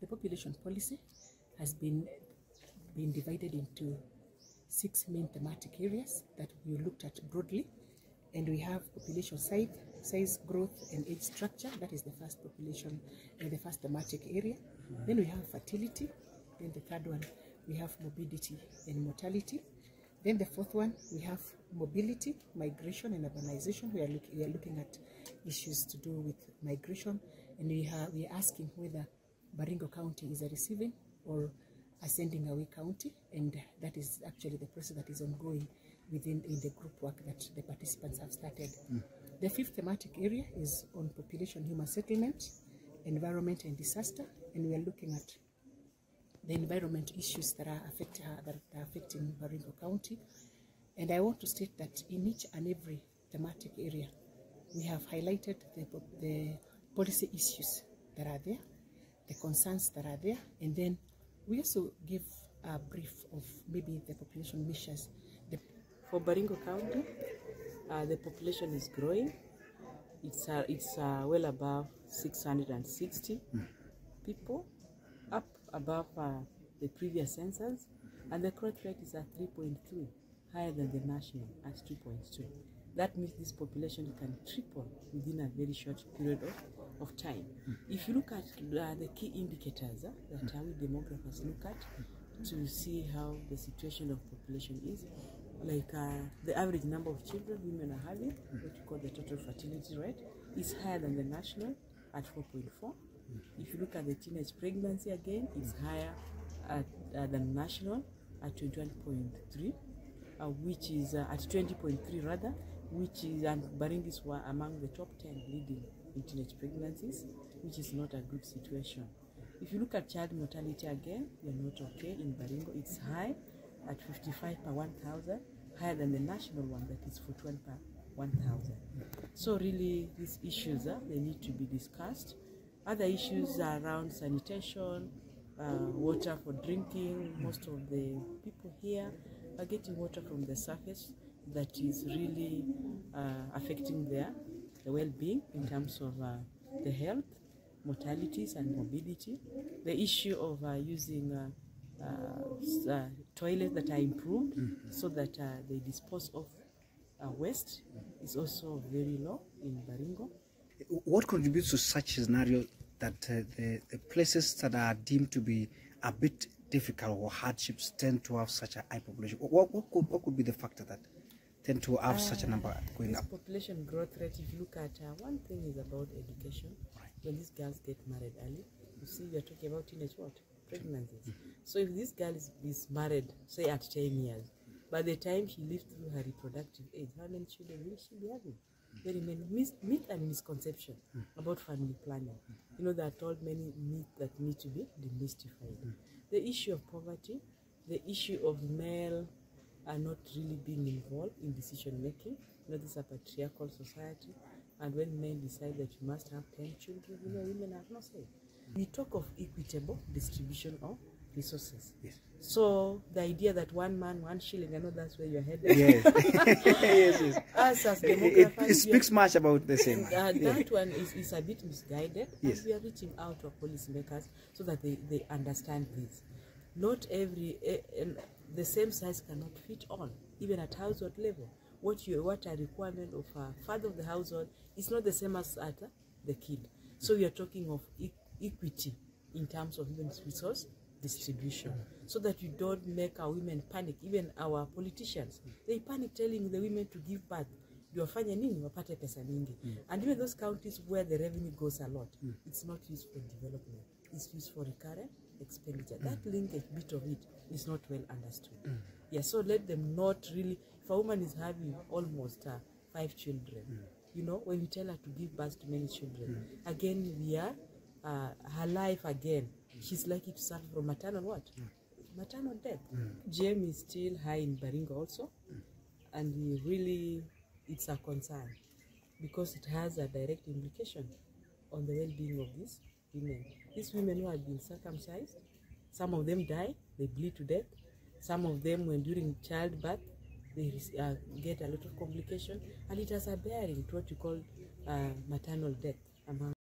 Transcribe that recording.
the population policy has been divided into 6 main thematic areas that we looked at broadly. And we have population size, growth, and age structure. That is the first population, the first thematic area. Then we have fertility. Then the third one, we have morbidity and mortality. Then the fourth one, we have mobility, migration, and urbanization. We are looking at issues to do with migration, and we are asking whether Baringo County is a receiving or a sending away county, and that is actually the process that is ongoing in the group work that the participants have started. The fifth thematic area is on population, human settlement, environment, and disaster, and we are looking at the environment issues that are affecting Baringo County. And I want to state that in each and every thematic area, we have highlighted the policy issues that are there, the concerns that are there, and then we also give a brief of maybe the population measures. For Baringo County, the population is growing. It's well above 660 people, up above the previous census, and the growth rate is at 3.3, higher than the national at 2.2. That means this population can triple within a very short period of time. If you look at the key indicators that we demographers look at to see how the situation of population is, like the average number of children women are having, what we call the total fertility rate, is higher than the national at 4.4. If you look at the teenage pregnancy again, it's higher than national at 21.3, which is at 20.3 rather, which is, and Baringo is among the top 10 leading in teenage pregnancies, which is not a good situation. If you look at child mortality again, we are not okay in Baringo. It's high at 55 per 1,000, higher than the national one that is 41 per 1,000. So really these issues, they need to be discussed. Other issues are around sanitation, water for drinking. Most of the people here are getting water from the surface that is really affecting the well-being in terms of the health, mortalities, and morbidity. The issue of using toilets that are improved so that they dispose of waste is also very low in Baringo. What contributes to such a scenario that the places that are deemed to be a bit difficult or hardships tend to have such a high population? What could be the factor that tend to have such a number going up? Population growth rate, if you look at one thing is about education. Right. When these girls get married early, you see we are talking about teenage pregnancies. So if this girl is married, say at 10 years, by the time she lives through her reproductive age, how many children will she be having? Very many myth and misconception about family planning. You know, there are told many myths that need to be demystified. The issue of poverty, the issue of male are not really being involved in decision making. You know, this is a patriarchal society, and when men decide that you must have 10 children, you know, women have no say. We talk of equitable distribution of resources. Yes. So the idea that one man, 1 shilling, I know that's where you're headed. Yes. Yes. Us as demographers, it speaks much about the same. That one is a bit misguided. Yes. And we are reaching out to our policymakers so that they understand this. Not every the same size cannot fit all, even at household level. What a requirement of a father of the household is not the same as at the kid. So we are talking of equity in terms of even resource distribution, so that you don't make our women panic. Even our politicians, they panic telling the women to give birth. Wafanye nini wapate pesa mingi. And even those counties where the revenue goes a lot, it's not used for development. It's used for recurrent expenditure. That linkage bit of it is not well understood. Yeah, so let them not really. If a woman is having almost 5 children, you know, when you tell her to give birth to many children, again we are her life again. She's likely to suffer from maternal what? Maternal death. GM is still high in Baringo also, and it's a concern because it has a direct implication on the well-being of these women. These women who have been circumcised, some of them die, they bleed to death. Some of them, when during childbirth, they get a lot of complication, and it has a bearing to what you call maternal death among